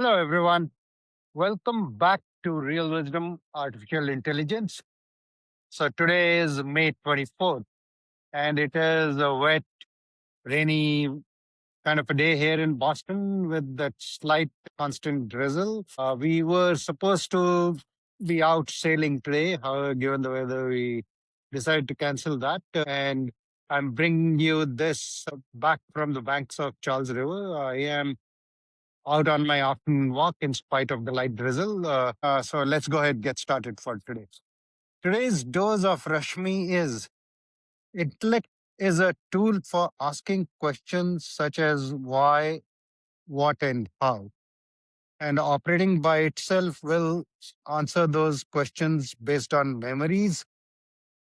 Hello, everyone. Welcome back to Real Wisdom Artificial Intelligence. So, today is May 24th, and it is a wet, rainy kind of a day here in Boston with that slight constant drizzle. We were supposed to be out sailing today. However, given the weather, we decided to cancel that. And I'm bringing you this back from the banks of Charles River. I am out on my afternoon walk in spite of the light drizzle. So let's go ahead and get started for today. Today's dose of Rashmi is Intellect is a tool for asking questions such as why, what, and how. And operating by itself will answer those questions based on memories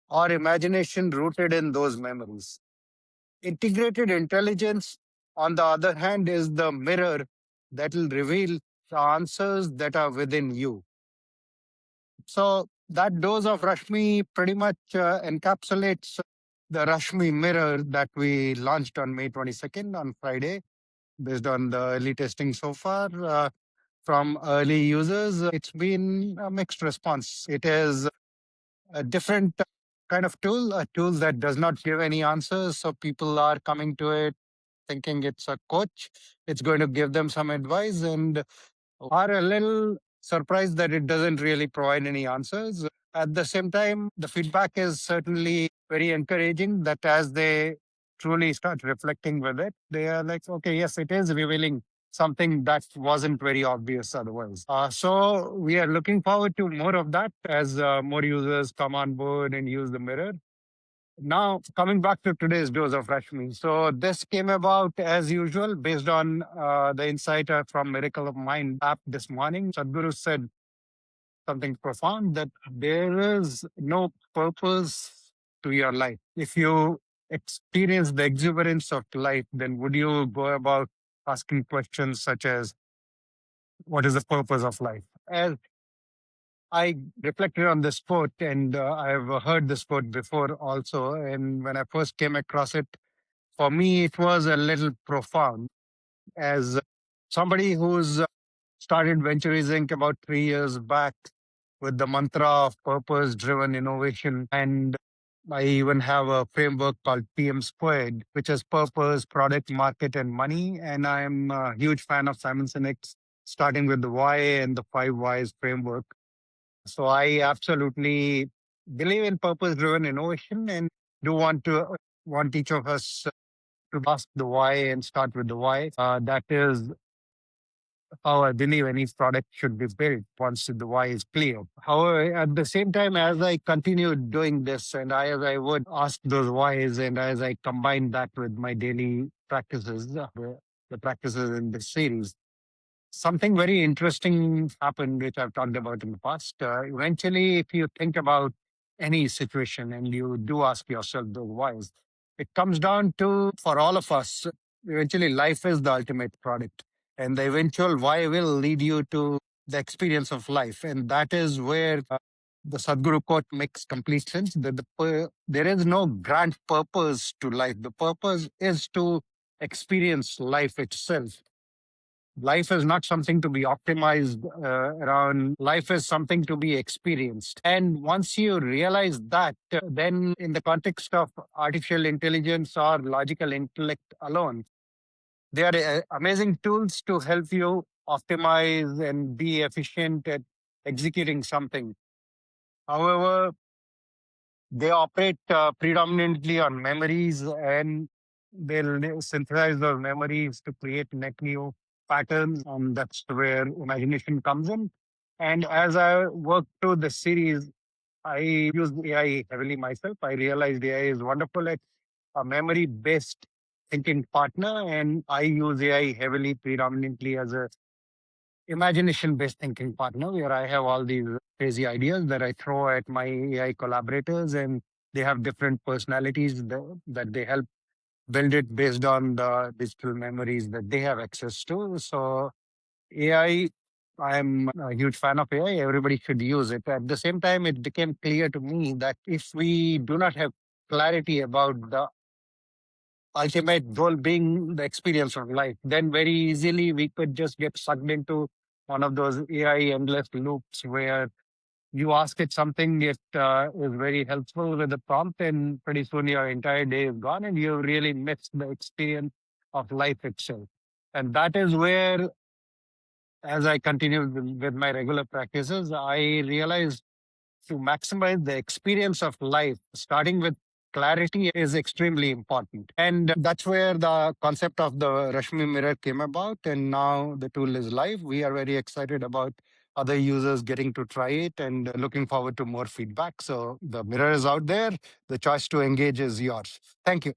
or imagination rooted in those memories. Integrated intelligence, on the other hand, is the mirror that will reveal the answers that are within you. So that dose of Rashmi pretty much encapsulates the Rashmi mirror that we launched on May 22nd on Friday, based on the early testing so far. From early users, it's been a mixed response. It is a different kind of tool, a tool that does not give any answers. So people are coming to it thinking it's a coach. It's going to give them some advice and are a little surprised that it doesn't really provide any answers. At the same time, the feedback is certainly very encouraging that as they truly start reflecting with it, they are like, okay, yes, it is revealing something that wasn't very obvious otherwise. So we are looking forward to more of that as more users come on board and use the mirror. Now, coming back to today's dose of Rashmi. So, this came about as usual based on the insight from Miracle of Mind app this morning. Sadhguru said something profound that there is no purpose to your life. If you experience the exuberance of life, then would you go about asking questions such as, what is the purpose of life? As I reflected on this quote, and I've heard this quote before also. And when I first came across it, for me, it was a little profound. As somebody who's started venturing about 3 years back with the mantra of purpose driven innovation. And I even have a framework called PM Squared, which is purpose, product, market, and money. And I'm a huge fan of Simon Sinek's starting with the why and the five whys framework. So I absolutely believe in purpose-driven innovation and do want each of us to ask the why and start with the why. That is how I believe any product should be built once the why is clear. However, at the same time, as I continue doing this and as I would ask those whys and as I combine that with my daily practices, the practices in this series, something very interesting happened, which I've talked about in the past. Eventually, if you think about any situation and you do ask yourself those whys, it comes down to, for all of us, eventually life is the ultimate product. And the eventual why will lead you to the experience of life. And that is where the Sadhguru quote makes complete sense that there is no grand purpose to life. The purpose is to experience life itself. Life is not something to be optimized around. Life is something to be experienced. And once you realize that, then in the context of artificial intelligence or logical intellect alone, they are amazing tools to help you optimize and be efficient at executing something. However, they operate predominantly on memories and they'll synthesize those memories to create net new patterns. And that's where imagination comes in. And as I work through the series, I use AI heavily myself. I realized AI is wonderful at a memory based thinking partner. And I use AI heavily, predominantly as a imagination based thinking partner where I have all these crazy ideas that I throw at my AI collaborators and they have different personalities that they help build it based on the digital memories that they have access to. So AI, I'm a huge fan of AI. Everybody should use it. At the same time, it became clear to me that if we do not have clarity about the ultimate goal being the experience of life, then very easily we could just get sucked into one of those AI endless loops where you ask it something, it is very helpful with the prompt, and pretty soon your entire day is gone, and you really missed the experience of life itself. And that is where, as I continue with my regular practices, I realized to maximize the experience of life, starting with clarity is extremely important. And that's where the concept of the Rashmi mirror came about. And now the tool is live. We are very excited about other users getting to try it and looking forward to more feedback. So the mirror is out there. The choice to engage is yours. Thank you.